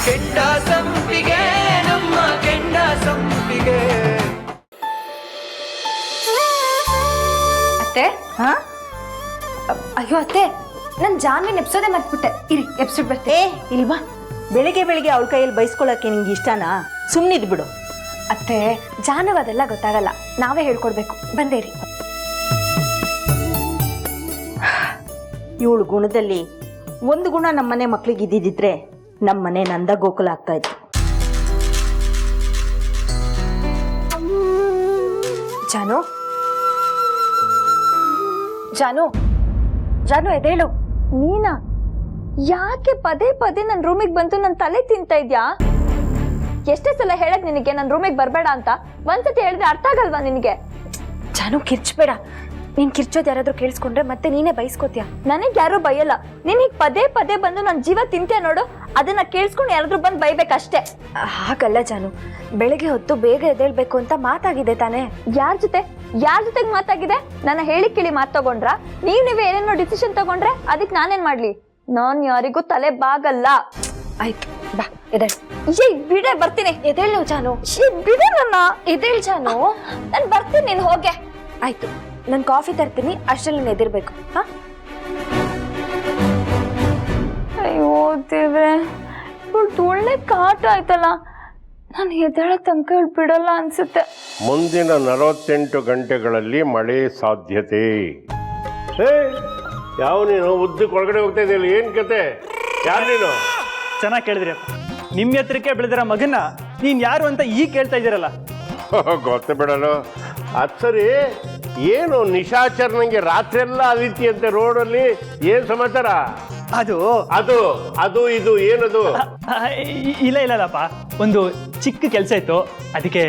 ಕೆಂಡ ಸಂಪಿಗೆ ನಮ್ಮ ಕೆಂಡ ಸಂಪಿಗೆ. ಅತ್ತೆ ಅಯ್ಯೋ ಅತ್ತೆ, ನಾನು ಜಾನ್ವಿನ್ ಎಪ್ಸೋದೆ ಮರ್ತ್ಬಿಟ್ಟೆ. ಇರಿ ಎಪ್ಸಿಡ್ ಬರ್ತೆ. ಇಲ್ವಾ, ಬೆಳಿಗ್ಗೆ ಬೆಳಿಗ್ಗೆ ಅವಳ ಕೈಯಲ್ಲಿ ಬೈಸ್ಕೊಳಕ್ಕೆ ನಿಂಗೆ ಇಷ್ಟನಾ? ಸುಮ್ಮನಿದ್ ಬಿಡು. ಅತ್ತೆ, ಜಾನುವ ಅದೆಲ್ಲ ಗೊತ್ತಾಗಲ್ಲ, ನಾವೇ ಹೇಳ್ಕೊಡ್ಬೇಕು. ಬಂದೇರಿ. ಇವಳು ಗುಣದಲ್ಲಿ ಒಂದು ಗುಣ ನಮ್ಮನೆ ಮಕ್ಳಿಗೆ ಇದ್ದಿದ್ರೆ ನಮ್ಮನೆ ನಂದ ಗೋಕುಲ ಆಗ್ತಾ ಇತ್ತು. ಜಾನು ಜಾನು ಜಾನು ಎದೇಳು. ನೀನಾ? ಯಾಕೆ ಪದೇ ಪದೇ ನನ್ನ ರೂಮಿಗೆ ಬಂತು ನನ್ನ ತಲೆ ತಿಂತಾ ಇದ್ಯಾ? ಎಷ್ಟೇ ಸಲ ಹೇಳಕ್ ನಿನಗೆ ನನ್ನ ರೂಮಿಗೆ ಬರಬೇಡ ಅಂತ? ಒಂದ್ಸತಿ ಹೇಳಿದ್ರೆ ಅರ್ಥ ಆಗಲ್ವಾ ನಿನಗೆ? ಜಾನು ಕಿರ್ಚ್ಬೇಡ. ನೀನ್ ಕಿರ್ಚೋದು ಯಾರಾದ್ರೂ ಕೇಳಿಸ್ಕೊಂಡ್ರೆ ಮತ್ತೆ ನೀನೇ ಬೈಸ್ಕೋತೀಯ. ನನಗೆ ಯಾರು ಬೈಯಲ್ಲ. ನೀನ್ ಹೀಗೆ ಪದೇ ಪದೇ ಬಂದು ನನ್ನ ಜೀವ ತಿಂತೀಯ ನೋಡು, ಅದನ್ನ ಕೇಳಿಸ್ಕೊಂಡು ಯಾರಾದ್ರೂ ಬಂದು ಬೈಬೇಕಷ್ಟೇ. ಹಾಗಲ್ಲ ಜಾನು, ಬೆಳಿಗ್ಗೆ ಹೊತ್ತು ಬೇಗ ಎದ್ದೇಳ್ಬೇಕು ಅಂತ ಮಾತಾಗಿದೆ ತಾನೇ? ಯಾರ ಜೊತೆಗೆ ಮಾತಾಗಿದೆ? ನನ್ನ ಹೇಳಿ ಕೇಳಿ ಮಾತು ತಗೊಂಡ್ರ? ನೀವೇ ಏನೇನೋ ಡಿಸಿಷನ್ ತಗೊಂಡ್ರೆ ಅದಕ್ಕೆ ನಾನೇನ್ ಮಾಡ್ಲಿ? ನಾನ್ ಯಾರಿಗೂ ತಲೆ ಬಾಗಲ್ಲ. ಆಯ್ತು ಬಾ ಎದೇಳ್. ಬಿಡೆ, ಬರ್ತೀನಿ. ಎದೇಳ್ ನೀವು ಜಾನು. ಬಿಡೆ ನನ್ನ. ಎದೇಳ್ ಜಾನು. ನಾನು ಬರ್ತೀನಿ, ನೀನ್ ಹೋಗೆ. ಆಯ್ತು, ನಾನು ಕಾಫಿ ತರ್ತೀನಿ, ಅಷ್ಟರಲ್ಲಿ ನೀನು ಎದಿರ್ಬೇಕು. ಹಾ? ಅಯ್ಯೋ ದೇವ್ರೆ, ಇವಳು ಒಳ್ಳೆ ಕಾಟ ಆಯ್ತಲ್ಲ. ನಾನು ಎದ್ದೇಳ ತನಕ ಇವಳು ಬಿಡಲ್ಲ ಅನ್ಸುತ್ತೆ. ಮುಂದಿನ 48 ಗಂಟೆಗಳಲ್ಲಿ ಮಳೆ ಸಾಧ್ಯತೆ. ಯಾವ ನೀನು ಉದ್ದಕ್ಕೆ ಒಳಗಡೆ ಹೋಗ್ತಾ ಇದೆಯಲ್ಲ, ಏನ್ ಕತೆ? ಯಾರು ನೀನು? ಚೆನ್ನಾಗಿ ಕೇಳಿದ್ರಿ ಅಪ್ಪ. ನಿಮ್ಮ ಎತ್ತರಕ್ಕೆ ಬೆಳೆದಿರೋ ಮಗನ್ನ ನೀನ್ ಯಾರು ಅಂತ ಈಗ ಕೇಳ್ತಾ ಇದ್ದೀರಲ್ಲ. ಗೊತ್ತ ಬಿಡಲು. ಅದು ಸರಿ, ಏನು ನಿಶಾಚರಣೆಗೆ ರಾತ್ರಿ ಎಲ್ಲ ಅದಿತಿ ಅಂತೆ ರೋಡಲ್ಲಿ, ಏನ್ ಸಮಾಚಾರ? ಅದು ಅದು ಅದು ಇದು ಏನದು? ಇಲ್ಲಪ್ಪ, ಒಂದು ಚಿಕ್ಕ ಕೆಲಸ ಇತ್ತು, ಅದಕ್ಕೆ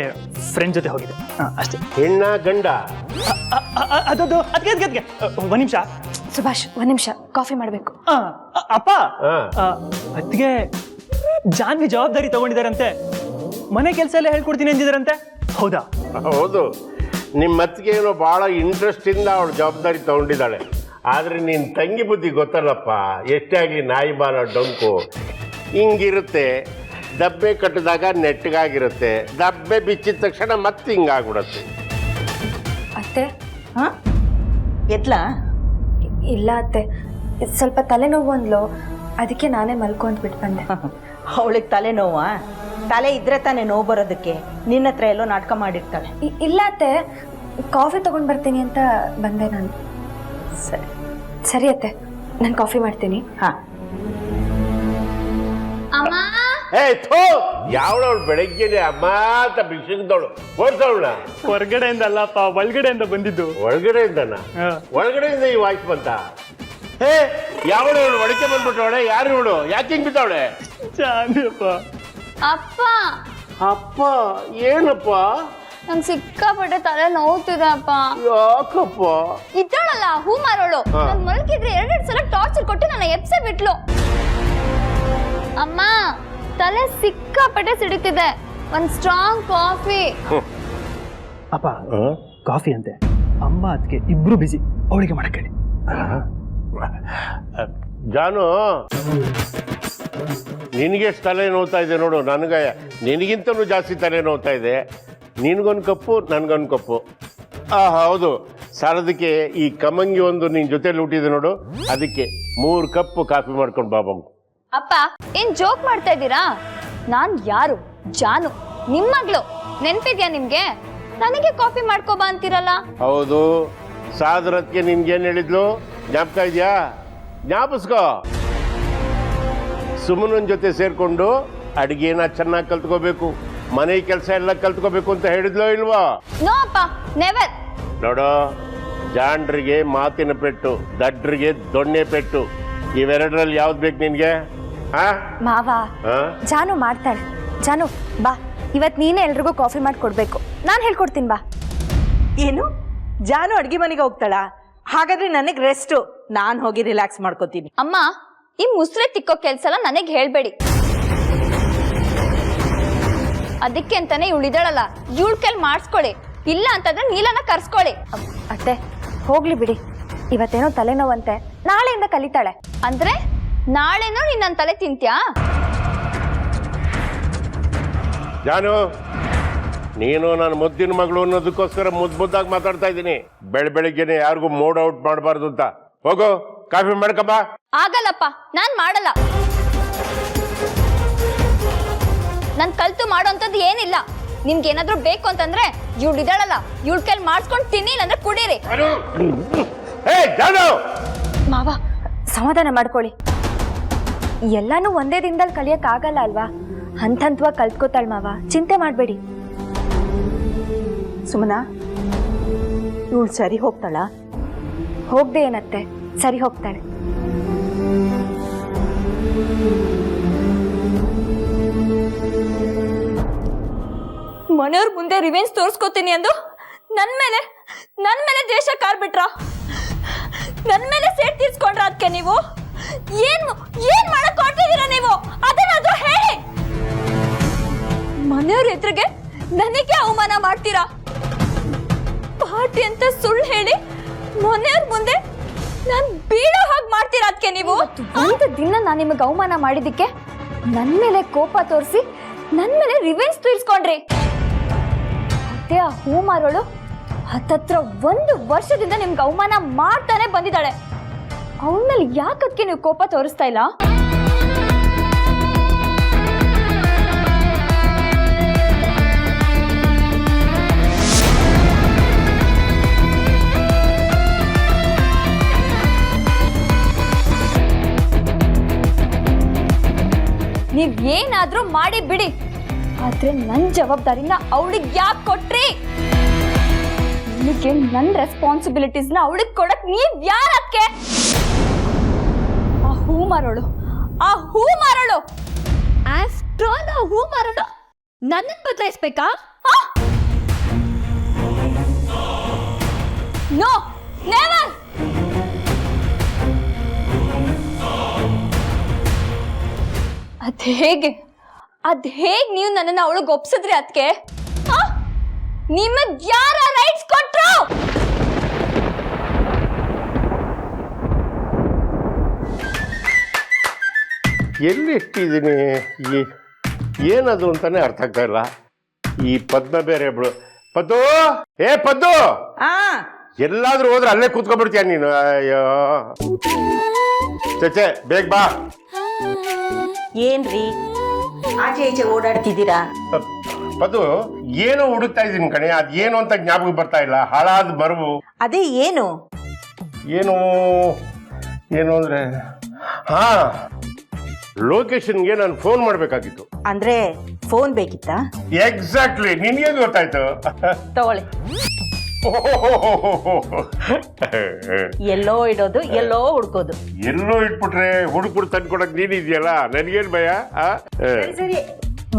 ಫ್ರೆಂಡ್ ಜೊತೆ ಹೋಗಿದೆ ಅಷ್ಟೇ. ಹೆಣ್ಣ ಗಂಡ? ಅದದು ಅದಕ್ಕೆ ಒಂದ್ ನಿಮಿಷ ಸುಭಾಷ್, ಒಂದ್ ನಿಮಿಷ, ಕಾಫಿ ಮಾಡ್ಬೇಕು. ಅಪ್ಪ, ಅದಕ್ಕೆ ಜಾನ್ವಿ ಜವಾಬ್ದಾರಿ ತಗೊಂಡಿದಾರಂತೆ. ಮನೆ ಕೆಲಸ ಎಲ್ಲ ಹೇಳ್ಕೊಡ್ತೀನಿ ಅಂದಿದಾರಂತೆ, ಹೌದಾ? ಹೌದು, ನಿಮ್ಮ ಮತ್ತಿಗೆ ಏನೋ ಭಾಳ ಇಂಟ್ರೆಸ್ಟಿಂದ ಅವಳು ಜವಾಬ್ದಾರಿ ತಗೊಂಡಿದ್ದಾಳೆ. ಆದರೆ ನಿನ್ನ ತಂಗಿ ಬುದ್ಧಿ ಗೊತ್ತಲ್ಲಪ್ಪ, ಎಷ್ಟೇ ಆಗಲಿ ನಾಯಿ ಬಾಲ ಡೊಂಕು ಹಿಂಗಿರುತ್ತೆ. ದಬ್ಬೆ ಕಟ್ಟಿದಾಗ ನೆಟ್ಟಗಾಗಿರುತ್ತೆ, ದಬ್ಬೆ ಬಿಚ್ಚಿದ ತಕ್ಷಣ ಮತ್ತೆ ಹಿಂಗಾಗ್ಬಿಡತ್ತೆ. ಅತ್ತೆ? ಹಾ, ಎತ್ಲಾ? ಇಲ್ಲ ಅತ್ತೆ, ಸ್ವಲ್ಪ ತಲೆನೋವು ಅಂದ್ಲು, ಅದಕ್ಕೆ ನಾನೇ ಮಲ್ಕೊಂಡ್ ಬಿಟ್ಟು ಬಂದೆ. ಅವಳಿಗೆ ತಲೆನೋವಾ? ತಲೆ ಇದ್ರೆ ತಾನೇ ನೋವು ಬರೋದಕ್ಕೆ. ನಿನ್ನ ಹತ್ರ ಎಲ್ಲೋ ನಾಟಕ ಮಾಡಿರ್ತಾಳೆ. ಇಲ್ಲ ಅತ್ತೆ, ಕಾಫಿ ತಗೊಂಡ್ ಬರ್ತೀನಿ ಅಂತ ಬಂದೆ ನಾನು. ಸರಿ ಸರಿ ಅತ್ತೆ, ನಾನು ಕಾಫಿ ಮಾಡ್ತೀನಿ. ಹಾ. ಅಮ್ಮ, ಯಾವಳವಳು ಬೆಳಗ್ಗೆನೆ ಅಮ್ಮ ಅಂತ ಬಿಸಿದವಳು ಓಡ್ಸವಳ? ಹೊರಗಡೆಯಿಂದ ಅಲ್ಲಪ್ಪ, ಒಳಗಡೆಯಿಂದ ಬಂದಿದ್ದು. ಒಳಗಡೆಯಿಂದನ? ಒಳಗಡೆಯಿಂದ ಈ ವಾಯ್ಸ್ ಬಂತ? ಯಾವಳವಳು ಒಳಗೆ ಬಂದ್ಬಿಟ್ಟವಳೆ? ಯಾರು ಇವಳು? ಯಾಕೆ ಹಿಂಗ್ ಬಿದ್ದವಳೆ? ಜಾನ್ವಿಯಪ್ಪ. ಅಪ್ಪ. ಅಪ್ಪ? ಏನಪ್ಪ? ನಂಗೆ ಸಿಕ್ಕಾಪಟ್ಟೆ ತಲೆ ನೋವುತ್ತಿದೆ ಅಪ್ಪ. ಯಾಕಪ್ಪ? ಇದ್ದಳಲ್ಲ ಹೂ ಮಾರೋಳು, ನಾನು ಮಲ್ಕಿದ್ರೆ 2 ಸಲ ಟಾರ್ಚರ್ ಕೊಟ್ಟು ನನ್ನ ಎಪ್ಸೆ ಬಿಟ್ಲು. ಅಮ್ಮ, ತಲೆ ಸಿಕ್ಕಾಪಟ್ಟೆ ಸಿಡಿತಿದೆ, ಒಂದ್ ಸ್ಟ್ರಾಂಗ್ ಕಾಫಿ. ಅಪ್ಪ, ಕಾಫಿ ಅಂತೆ. ಅಮ್ಮ ಅದಕ್ಕೆ ಇಬ್ರು ಬಿಸಿ, ಅವಳಿಗೆ ಮಾಡಕ್ ಹೇಳಿ. ಜಾನು, ನಿನಗೆ ತಲೆ ನೋವ್ತಾ ಇದೆ ನೋಡು. ನನಗೆ ನಿನಗಿಂತಲೂ ಜಾಸ್ತಿ ತಲೆ ನೋವ್ತಾ ಇದೆ. ನಿನಗೊಂದು ಕಪ್ಪು, ನನಗೊಂದು ಕಪ್ಪು. ಹೌದು, ಸಾಲದಕ್ಕೆ ಈ ಕಮಂಗಿ ಒಂದು ನಿನ್ನ ಜೊತೆಲಿ ಹುಟ್ಟಿದೆ ನೋಡು, ಅದಕ್ಕೆ 3 ಕಪ್ಪು ಕಾಫಿ ಮಾಡ್ಕೊಂಡು ಬಾಬಂಗು. ಅಪ್ಪ, ಏನ್ ಜೋಕ್ ಮಾಡ್ತಾ ಇದ್ದೀರಾ? ನಾನ್ ಯಾರು? ಜಾನು, ನಿಮ್ ಮಗಳು. ನೆನ್ಪಿದ್ಯಾ ನಿಮ್ಗೆ? ನನಗೆ ಕಾಫಿ ಮಾಡ್ಕೋಬಾ ಅಂತೀರಲ್ಲ. ಹೌದು, ಸಾದ್ರತ್ಗೆ ನಿನ್ಗೇನು ಹೇಳಿದ್ಲು ಜ್ಞಾಪಕ ಇದೆಯಾ? ಜ್ಞಾಪಿಸ್ಕೋ. ಸುಮನನ್ ಜೊತೆ ಸೇರ್ಕೊಂಡು ಅಡಿಗೆನ ಚೆನ್ನಾಗಿ ಕಲ್ತ್ಕೋಬೇಕು, ಮನೆ ಕೆಲಸ ಎಲ್ಲ ಕಲ್ತ್ಕೋಬೇಕು ಅಂತ ಹೇಳಿದ್ಲೋ ಇಲ್ವಾ? ನೋ ಅಪ್ಪ, ನೆವರ್. ನೋಡೋ, ಜಾಂಡ್ರಿಗೆ ಮಾತಿನ ಪೆಟ್ಟು, ದಡ್ರಿಗೆ ದೊಣ್ಣೆ ಪೆಟ್ಟು, ಇವೆರಡರಲ್ಲಿ ಯಾವ್ದು ಬೇಕು ನಿನ್ಗೆ? ಮಾವ, ಜಾನು ಮಾಡ್ತಾಳೆ. ಜಾನು ಬಾ, ಇವತ್ ನೀನೇ ಎಲ್ರಿಗೂ ಕಾಫಿ ಮಾಡಿ ಕೊಡ್ಬೇಕು. ನಾನು ಹೇಳ್ಕೊಡ್ತೀನಿ, ಬಾ. ಏನು, ಜಾನು ಅಡ್ಗೆ ಮನೆಗೆ ಹೋಗ್ತಾಳ? ಹಾಗಾದ್ರೆ ನನಗೆ ರೆಸ್ಟು, ನಾನು ಹೋಗಿ ರಿಲ್ಯಾಕ್ಸ್ ಮಾಡ್ಕೋತೀನಿ. ಅಮ್ಮ, ಈ ಮುಸ್ರೆ ತಿಕ್ಕೋ ಕೆಲ್ಸ ಎಲ್ಲ ನನಗೆ ಹೇಳ್ಬೇಡಿ. ಅದಕ್ಕೆ ಅಂತಾನೆ ಇವಳಿದಾಳಲ್ಲ, ಇವಳ ಕೈಲಿ ಮಾಡಿಸ್ಕೊಳ್ಳಿ. ಇಲ್ಲ ಅಂತಂದ್ರೆ ನೀಲನ ಕರ್ಸ್ಕೊಳ್ಳಿ. ಅತ್ತೆ, ಹೋಗ್ಲಿ ಬಿಡಿ. ಇವತ್ತೇನೋ ತಲೆನೋವಂತೆ, ನಾಳೆಯಿಂದ ಕಲಿತಾಳೆ. ಅಂದ್ರೆ ನಾಳೆನೋ ನೀನ್ ನನ್ನ ತಲೆ ತಿಂತ್ಯಾ? ಜಾನು, ನೀನು ನನ್ನ ಮುದ್ದಿನ ಮಗಳು ಅನ್ನೋದಕ್ಕೋಸ್ಕರ ಮುದ್ದಾಗಿ ಮಾತಾಡ್ತಾ ಇದ್ದೀನಿ. ಬೆಳಗ್ಗೆನೆ ಯಾರಿಗೂ ಮೂಡ್ ಔಟ್ ಮಾಡಬಾರ್ದು ಅಂತ. ಹೋಗು, ಕಾಫಿ ಮಾಡ್ಕಮ್ಮ. ಆಗಲ್ಲಪ್ಪ, ನಾನ್ ಮಾಡಲ್ಲ. ನಾನ್ ಕಲ್ತು ಮಾಡೋಂಥದ್ದು ಏನಿಲ್ಲ. ನಿಮ್ಗೆ ಏನಾದ್ರೂ ಬೇಕು ಅಂತಂದ್ರೆ ಇವ್ಳು ಇದ್ದಾಳಲ್ಲ, ಇವಳ ಕೈಲಿ ಮಾಡಿಸ್ಕೊಂಡು ತಿನ್ನಿ, ಇಲ್ಲಾಂದ್ರೆ ಕುಡೀರಿ. ಮಾವ, ಸಮಾಧಾನ ಮಾಡ್ಕೊಳ್ಳಿ. ಎಲ್ಲಾನು ಒಂದೇ ದಿನದಲ್ಲಿ ಕಲಿಯಕ್ ಆಗಲ್ಲ ಅಲ್ವಾ? ಹಂತವಾಗಿ ಕಲ್ತ್ಕೋತಾಳ ಮಾವ, ಚಿಂತೆ ಮಾಡಬೇಡಿ. ಸುಮನಾ, ಇವಳು ಸರಿ ಹೋಗ್ತಾಳ? ಹೋಗ್ದೆ ಏನತ್ತೆ, ಸರಿ ಹೋಗ್ತಾಳೆ. ಮನೆಯವ್ರ ಮುಂದೆ ರಿವೆಂಜ್ ತೋರಿಸ್ಕೋತೀನಿ ಅಂದು ನನ್ ಮೇಲೆ ದ್ವೇಷ ಕಾರ್ಬಿಟ್ರ, ನನ್ ಮೇಲೆ ಸೇಟ್ ತೀರ್ಸ್ಕೊಂಡ್ರ. ಅದಕ್ಕೆ ನೀವು ಏನ್ ಮಾಡಕ್ ಹೊರಟಿದ್ದೀರಾ ನೀವು? ಅದನ್ನಾದ್ರೂ ಹೇಳಿ. ಮನೆಯವ್ರ ಎದುರಿಗೆ ನನಗೆ ಅವಮಾನ ಮಾಡ್ತೀರಾ? ಪಾರ್ಟಿ ಅಂತ ಸುಳ್ಳು ಹೇಳಿ ಮನೆಯವ್ರ ಮುಂದೆ ನಾನ್ ಬೀಳೋ ಹಾಗೆ ಮಾಡ್ತೀರಾ? ಅದಕ್ಕೆ ನೀವು ಒಂದು ದಿನ ನಾನು ನಿಮಗೆ ಅವಮಾನ ಮಾಡಿದ್ದಕ್ಕೆ ನನ್ ಮೇಲೆ ಕೋಪ ತೋರಿಸಿ ನನ್ ಮೇಲೆ ರಿವೆಂಜ್ ತೀರ್ಸ್ಕೊಂಡ್ರಿ. ಅದೇ ಆ ಹೂ ಮಾರೋಳು ಹತ್ತತ್ರ 1 ವರ್ಷದಿಂದ ನಿಮ್ಗೆ ಅವಮಾನ ಮಾಡ್ತಾನೆ ಬಂದಿದ್ದಾಳೆ. ಅವಳ ಮೇಲೆ ಯಾಕಕ್ಕೆ ನೀವು ಕೋಪ ತೋರಿಸ್ತಾ ಇಲ್ಲ? ನೀವ್ ಏನಾದ್ರೂ ಮಾಡಿ ಬಿಡಿ, ಆದ್ರೆ ನನ್ ಜವಾಬ್ದಾರಿನ ಅವಳಿಗೆ ಯಾಕೆ ಕೊಟ್ರಿ? ನಿಮಗೆ ನನ್ ರೆಸ್ಪಾನ್ಸಿಬಿಲಿಟೀಸ್ನ ಅವಳಿಗೆ ಕೊಡಕ್ ನೀವ್ ಯಾರಕ್ಕೆ? ಆ ಹೂ ಮಾರೋಳು ಆಫ್ಟರ್ ಆಲ್ ಆ ಹೂ ಮಾರೋಳು ನನ್ನನ್ನು ಬದಲಾಯಿಸ್ಬೇಕಾ? No, never. ಅದ್ ಹೇಗೆ ನೀವು ನನ್ನನ್ನು ಅವಳಿಗೆ ಒಪ್ಸಿದ್ರಿ? ಅದಕ್ಕೆ ನಿಮಗ್ ಯಾರ ರೈಟ್ಸ್ ಕೊಟ್ರು? ಎಲ್ಲಿ ಇಟ್ಟಿದ್ದೀನಿ, ಏನದು ಅಂತಾನೆ ಅರ್ಥ ಆಗ್ತಾ ಇಲ್ಲ. ಈ ಪದ್ಮ ಬೇರೆ ಪದ್ದು, ಪದ್ದು, ಎಲ್ಲಾದ್ರೂ ಹೋದ್ರೆ ಅಲ್ಲೇ ಕೂತ್ಕೊಂಡ್ಬಿಡ್ತೀಯ ನೀನು. ಅಯ್ಯೋ ಚಚೆ, ಬೇಗ ಬಾ. ಏನ್ರಿ ಆಚೆ ಈಚೆ ಓಡಾಡ್ತಿದ್ದೀರಾ? ಪದ್ದು, ಏನೋ ಹುಡುಕ್ತಾ ಇದ್ದೀನಿ ಕಣೆ, ಅದೇನು ಅಂತ ಜ್ಞಾಪಕ ಬರ್ತಾ ಇಲ್ಲ. ಹಾಳಾದ ಬರುವು. ಅದೇ ಏನು ಅಂದ್ರೆ, ಹಾ, ಲೊಕೇಶನ್ಗೆ ನಾನು ಫೋನ್ ಮಾಡ್ಬೇಕಾಗಿತ್ತು. ಅಂದ್ರೆ ಫೋನ್ ಬೇಕಿತ್ತಾ? ಎಕ್ಸಾಕ್ಟ್ಲಿ, ನಿನ್ಗೆ ಗೊತ್ತಾಯ್ತು. ತಗೊಳ್ಳಿ. ಎಲ್ಲೋ ಇಡೋದು, ಎಲ್ಲೋ ಹುಡ್ಕೋದು. ಎಲ್ಲೋ ಇಟ್ಬಿಟ್ರೆ ಹುಡುಕ್ಬಿಟ್ಟು ತಂದ್ಕೊಡಕ್ ನೀನಿದ್ಯಲ್ಲ, ನನ್ಗೇನ್ ಭಯ? ಸರಿ,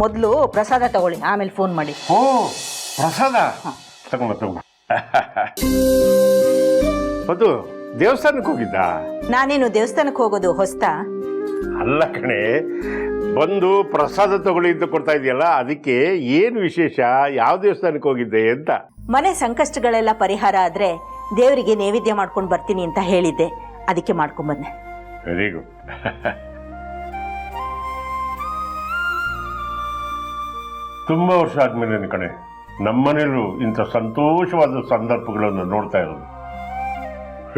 ಮೊದ್ಲು ಪ್ರಸಾದ ತಗೊಳ್ಳಿ, ಆಮೇಲೆ ಫೋನ್ ಮಾಡಿ. ಓ, ಪ್ರಸಾದ ತಗೊಂಬ. ಅದು ದೇವಸ್ಥಾನಕ್ಕೆ ಹೋಗಿದ್ದ? ನಾನೇನು ದೇವಸ್ಥಾನಕ್ಕೆ ಹೋಗೋದು ಹೊಸ್ತಾ? ಅಲ್ಲ ಕಣೆ, ಬಂದು ಪ್ರಸಾದ ತಗೊಳ್ಳಿ ಅಂತ ಕೊಡ್ತಾ ಇದೆಯಲ್ಲ, ಅದಕ್ಕೆ ಏನು ವಿಶೇಷ? ಯಾವ ದೇವಸ್ಥಾನಕ್ಕೆ ಹೋಗಿದ್ದೆ ಅಂತ. ಮನೆ ಸಂಕಷ್ಟಗಳೆಲ್ಲ ಪರಿಹಾರ ಆದ್ರೆ ದೇವರಿಗೆ ನೈವೇದ್ಯ ಮಾಡ್ಕೊಂಡು ಬರ್ತೀನಿ ಅಂತ ಹೇಳಿದ್ದೆ, ಅದಕ್ಕೆ ಮಾಡ್ಕೊಂಡ್ ಬಂದೆ. Very good. ತುಂಬಾ ವರ್ಷ ಆದ್ಮೇಲೆ ಕಣೆ ನಮ್ಮನೇಲೂ ಇಂಥ ಸಂತೋಷವಾದ ಸಂದರ್ಭಗಳನ್ನು ನೋಡ್ತಾ ಇರೋದು.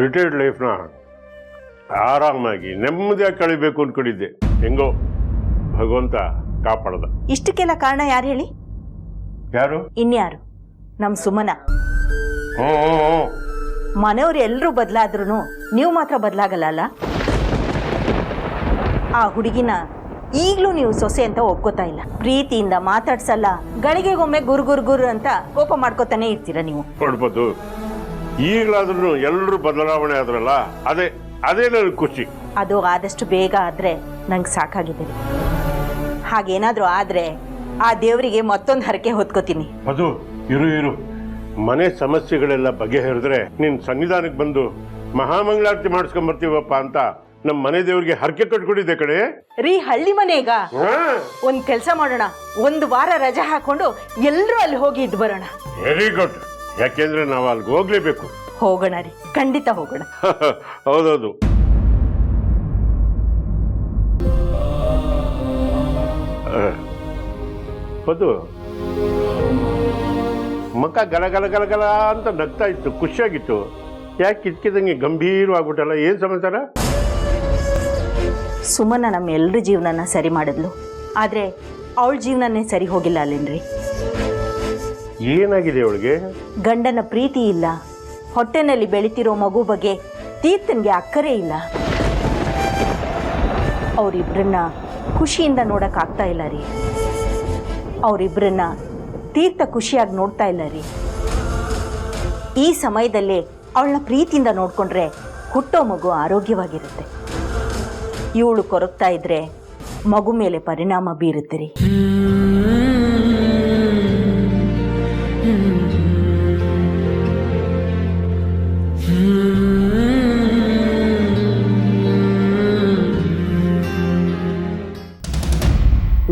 ರಿಟೈರ್ಡ್ ಲೈಫ್ನ ಆರಾಮಾಗಿ ನೆಮ್ಮದಿಯಾಗಿ ಕಳಿಬೇಕು ಅಂದ್ಕೊಂಡಿದ್ದೆ. ಹೆಂಗೋ ಭಗವಂತ ಕಾಪಾಡ್ದ. ಇಷ್ಟಕ್ಕೆಲ್ಲ ಕಾರಣ ಯಾರು ಹೇಳಿ? ಯಾರು? ಇನ್ಯಾರು? ನಮ್ ಸುಮನ. ಮನೆಯವ್ರು ಎಲ್ಲರೂ ಬದಲಾದ್ರೂ ನೀವು ಮಾತ್ರ ಬದಲಾಗಲ್ಲ ಅಲ್ಲ? ಆ ಹುಡುಗಿನ ಈಗ್ಲೂ ನೀವು ಸೊಸೆ ಅಂತ ಒಪ್ಕೋತಾ ಇಲ್ಲ. ಪ್ರೀತಿಯಿಂದ ಮಾತಾಡ್ಸಲ್ಲ, ಗಳಿಗೆಗೊಮ್ಮೆ ಗುರು ಅಂತ ಕೋಪ ಮಾಡ್ಕೋತಾನೆ ಇರ್ತೀರ ನೀವು. ನೋಡ್ಬೋದು, ಈಗಲಾದ್ರೂ ಎಲ್ಲರೂ ಬದಲಾವಣೆ ಆದ್ರಲ್ಲ, ಅದೇ ನನಗೆ ಖುಷಿ. ಅದು ಆದಷ್ಟು ಬೇಗ ಆದ್ರೆ ನಂಗೆ ಸಾಕಾಗಿದೆ. ಹಾಗೇನಾದ್ರೂ ಆದ್ರೆ ಆ ದೇವರಿಗೆ ಮತ್ತೊಂದು ಹರಕೆ ಹೊತ್ಕೋತೀನಿ. ಅದು ಇರು, ಮನೆ ಸಮಸ್ಯೆಗಳೆಲ್ಲ ಬಗೆಹರಿದ್ರೆ ನಿನ್ ಸನ್ನಿಧಾನಕ್ಕೆ ಬಂದು ಮಹಾಮಂಗಳಾರತಿ ಮಾಡಿಸ್ಕೊಂಡ್ ಬರ್ತೀವಪ್ಪ ಅಂತ ನಮ್ಮ ಮನೆ ದೇವ್ರಿಗೆ ಹರಕೆ ಕಟ್ಕೊಂಡಿದ್ದೆ ಕಡೆ. ರೀ, ಹಳ್ಳಿ ಮನೆಗ ಒಂದ್ ಕೆಲ್ಸ ಮಾಡೋಣ, 1 ವಾರ ರಜೆ ಹಾಕೊಂಡು ಎಲ್ರೂ ಅಲ್ಲಿ ಹೋಗಿ ಇದ್ದು ಬರೋಣ. Very good. ಯಾಕೆಂದ್ರೆ ನಾವು ಅಲ್ಲಿಗೆ ಹೋಗ್ಲೇಬೇಕು. ಹೋಗೋಣ ರೀ, ಖಂಡಿತ ಹೋಗೋಣ. ಹೌದೌದು. ಪದು ಮುಖ ಗಲ ಗಲ ಗಲ ಗಲ ಅಂತ ನಗ್ತಾ ಇತ್ತು, ಖುಷಿಯಾಗಿತ್ತು. ಯಾಕೆ ಕಿತ್ಕಿದಂಗೆ ಗಂಭೀರವಾಗ್ಬಿಟ್ಟಲ್ಲ, ಏನು ಸಮಾಚಾರ? ಸುಮನ ನಮ್ಮ ಎಲ್ಲರ ಜೀವನನ ಸರಿ ಮಾಡಿದ್ಲು, ಆದರೆ ಅವಳ ಜೀವನನೇ ಸರಿ ಹೋಗಿಲ್ಲ ಅಲ್ಲೇನ್ರಿ. ಏನಾಗಿದೆ ಅವಳಿಗೆ? ಗಂಡನ ಪ್ರೀತಿ ಇಲ್ಲ, ಹೊಟ್ಟೆನಲ್ಲಿ ಬೆಳಿತಿರೋ ಮಗು ಬಗ್ಗೆ ತೀರ್ಥನ್ಗೆ ಅಕ್ಕರೆ ಇಲ್ಲ. ಅವರಿಬ್ಬರನ್ನ ಖುಷಿಯಿಂದ ನೋಡೋಕ್ಕಾಗ್ತಾ ಇಲ್ಲ ರೀ. ಅವರಿಬ್ಬರನ್ನ ತೀರ್ಥ ಖುಷಿಯಾಗಿ ನೋಡ್ತಾ ಇಲ್ಲ ರೀ. ಈ ಸಮಯದಲ್ಲೇ ಅವಳನ್ನ ಪ್ರೀತಿಯಿಂದ ನೋಡಿಕೊಂಡ್ರೆ ಹುಟ್ಟೋ ಮಗು ಆರೋಗ್ಯವಾಗಿರುತ್ತೆ. ಇವಳು ಕೊರಗ್ತಾ ಇದ್ರೆ ಮಗು ಮೇಲೆ ಪರಿಣಾಮ ಬೀರುತ್ತೆ ರೀ.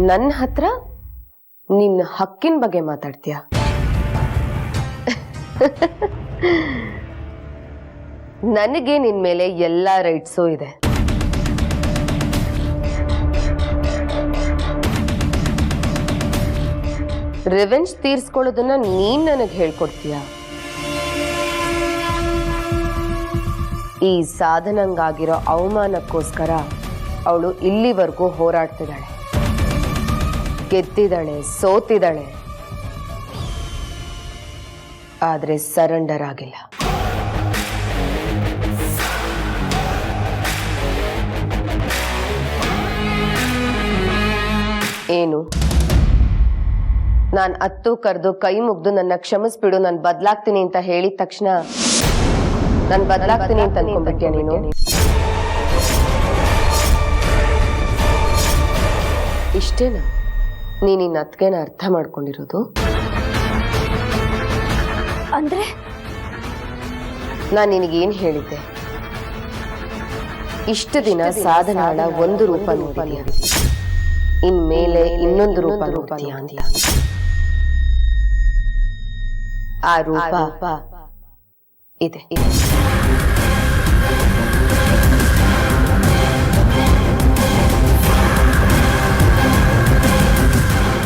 ನನ್ನ ಹತ್ರ ನಿನ್ನ ಹಕ್ಕಿನ ಬಗ್ಗೆ ಮಾತಾಡ್ತೀಯ? ನನಗೆ ನಿನ್ ಮೇಲೆ ಎಲ್ಲ ರೈಟ್ಸು ಇದೆ. ರಿವೆಂಜ್ ತೀರ್ಸ್ಕೊಳ್ಳೋದನ್ನ ನೀನ್ ನನಗೆ ಹೇಳ್ಕೊಡ್ತೀಯ? ಈ ಸಾಧನಂಗಾಗಿರೋ ಅವಮಾನಕ್ಕೋಸ್ಕರ ಅವಳು ಇಲ್ಲಿವರೆಗೂ ಹೋರಾಡ್ತಿದ್ದಾಳೆ, ಗೆದ್ದಿದ್ದಾಳೆ, ಸೋತಿದ್ದಾಳೆ, ಆದ್ರೆ ಸರೆಂಡರ್ ಆಗಿಲ್ಲ. ಏನು, ನಾನು ಅತ್ತು ಕರೆದು ಕೈ ಮುಗ್ದು ನನ್ನ ಕ್ಷಮಿಸ್ಬಿಡು, ನಾನು ಬದಲಾಗ್ತೀನಿ ಅಂತ ಹೇಳಿದ ತಕ್ಷಣ ನಾನು ಬದಲಾಗ್ತೀನಿ ಅಂತ ಅನ್ಕೊಂಡ್ಬಿಟ್ಯಾ ನೀನು? ಇಷ್ಟೇನಾ ನೀನಿನ್ನ ಅತ್ಗೆನ ಅರ್ಥ ಮಾಡ್ಕೊಂಡಿರೋದು? ಅಂದ್ರೆ ನಾನು ನಿನಗೇನು ಹೇಳಿದ್ದೆ? ಇಷ್ಟು ದಿನ ಸಾಧನಾಳ ಒಂದು ರೂಪ ನೋಡಿದ್ಯಾ, ಇನ್ಮೇಲೆ ಇನ್ನೊಂದು ರೂಪ ನೋಡ್ತೀಯ ಅಂತ. ಆ ರೂಪ ಇದೆ.